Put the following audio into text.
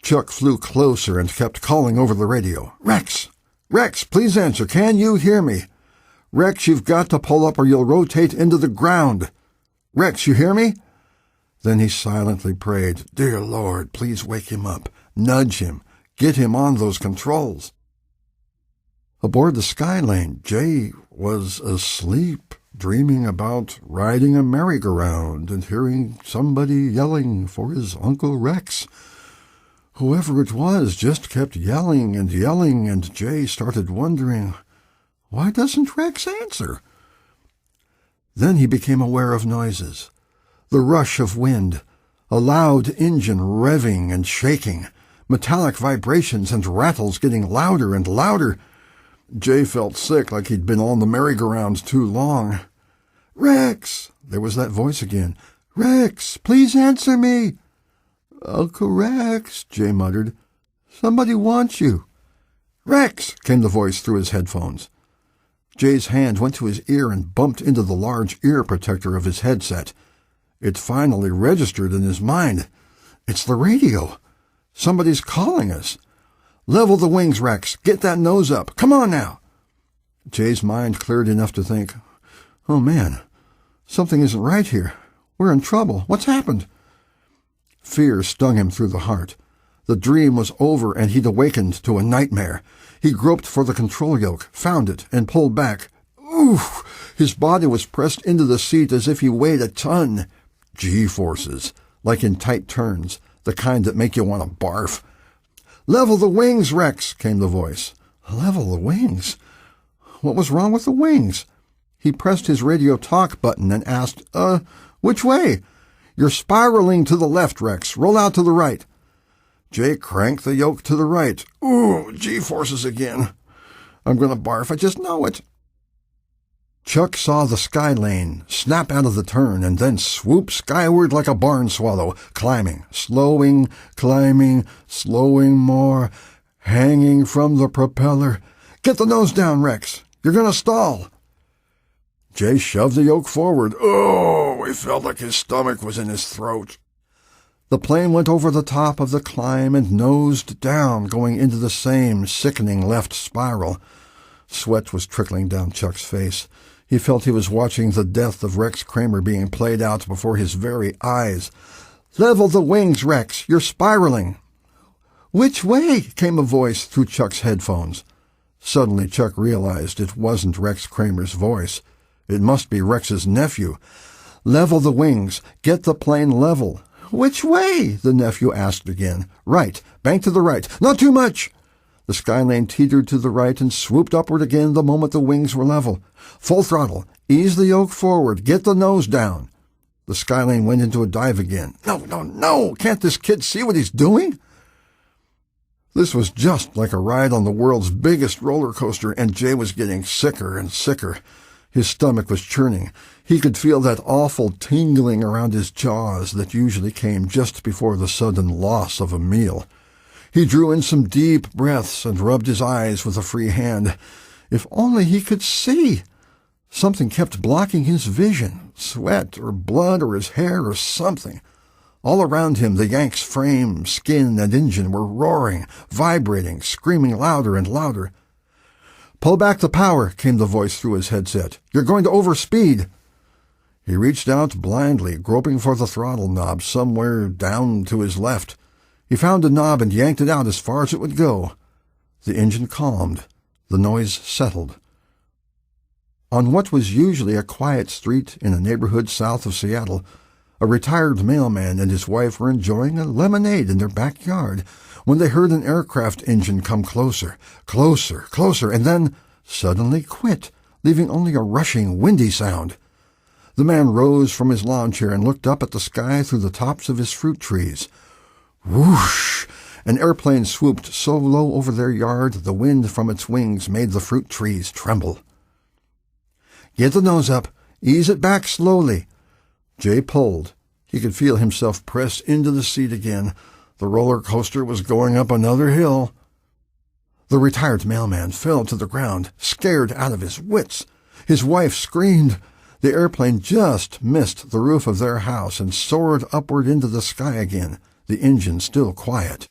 Chuck flew closer and kept calling over the radio. "Rex! Rex, please answer. Can you hear me? Rex, you've got to pull up or you'll rotate into the ground. Rex, you hear me?" Then he silently prayed, "Dear Lord, please wake him up. Nudge him. Get him on those controls." Aboard the Skylane, Jay was asleep, dreaming about riding a merry-go-round and hearing somebody yelling for his Uncle Rex. Whoever it was just kept yelling, and Jay started wondering, why doesn't Rex answer? Then he became aware of noises. The rush of wind, a loud engine revving and shaking, metallic vibrations and rattles getting louder and louder. Jay felt sick, like he'd been on the merry-go-round too long. "Rex!" There was that voice again. "Rex, please answer me." "Uncle Rex," Jay muttered. "Somebody wants you." "Rex!" came the voice through his headphones. Jay's hand went to his ear and bumped into the large ear protector of his headset. It finally registered in his mind. It's the radio. Somebody's calling us. "Level the wings, Rex. Get that nose up. Come on now." Jay's mind cleared enough to think, "Oh man, something isn't right here. We're in trouble. What's happened?" Fear stung him through the heart. The dream was over and he'd awakened to a nightmare. He groped for the control yoke, found it, and pulled back. Oof! His body was pressed into the seat as if he weighed a ton. G-forces, like in tight turns, the kind that make you want to barf. "Level the wings, Rex," came the voice. Level the wings? What was wrong with the wings? He pressed his radio talk button and asked, which way?" "You're spiraling to the left, Rex. Roll out to the right." Jay cranked the yoke to the right. Ooh, G-forces again. I'm going to barf, I just know it. Chuck saw the Skylane snap out of the turn and then swoop skyward like a barn swallow, climbing, slowing, climbing, slowing more, hanging from the propeller. "Get the nose down, Rex. You're going to stall." Jay shoved the yoke forward. Oh, he felt like his stomach was in his throat. The plane went over the top of the climb and nosed down, going into the same sickening left spiral. Sweat was trickling down Chuck's face. He felt he was watching the death of Rex Kramer being played out before his very eyes. "Level the wings, Rex. You're spiraling." "Which way?" came a voice through Chuck's headphones. Suddenly Chuck realized it wasn't Rex Kramer's voice. It must be Rex's nephew. "Level the wings. Get the plane level." "Which way?" the nephew asked again. "Right. Bank to the right. Not too much." The Skylane teetered to the right and swooped upward again the moment the wings were level. "Full throttle. Ease the yoke forward. Get the nose down." The Skylane went into a dive again. No! Can't this kid see what he's doing? This was just like a ride on the world's biggest roller coaster, and Jay was getting sicker and sicker. His stomach was churning. He could feel that awful tingling around his jaws that usually came just before the sudden loss of a meal. He drew in some deep breaths and rubbed his eyes with a free hand. If only he could see! Something kept blocking his vision, sweat or blood or his hair or something. All around him the Yank's frame, skin, and engine were roaring, vibrating, screaming louder and louder. "Pull back the power," came the voice through his headset. "You're going to overspeed." He reached out blindly, groping for the throttle knob somewhere down to his left. He found a knob and yanked it out as far as it would go. The engine calmed. The noise settled. On what was usually a quiet street in a neighborhood south of Seattle, a retired mailman and his wife were enjoying a lemonade in their backyard when they heard an aircraft engine come closer, and then suddenly quit, leaving only a rushing, windy sound. The man rose from his lawn chair and looked up at the sky through the tops of his fruit trees. Whoosh! An airplane swooped so low over their yard the wind from its wings made the fruit trees tremble. "Get the nose up. Ease it back slowly." Jay pulled. He could feel himself press into the seat again. The roller coaster was going up another hill. The retired mailman fell to the ground, scared out of his wits. His wife screamed. The airplane just missed the roof of their house and soared upward into the sky again, the engine still quiet.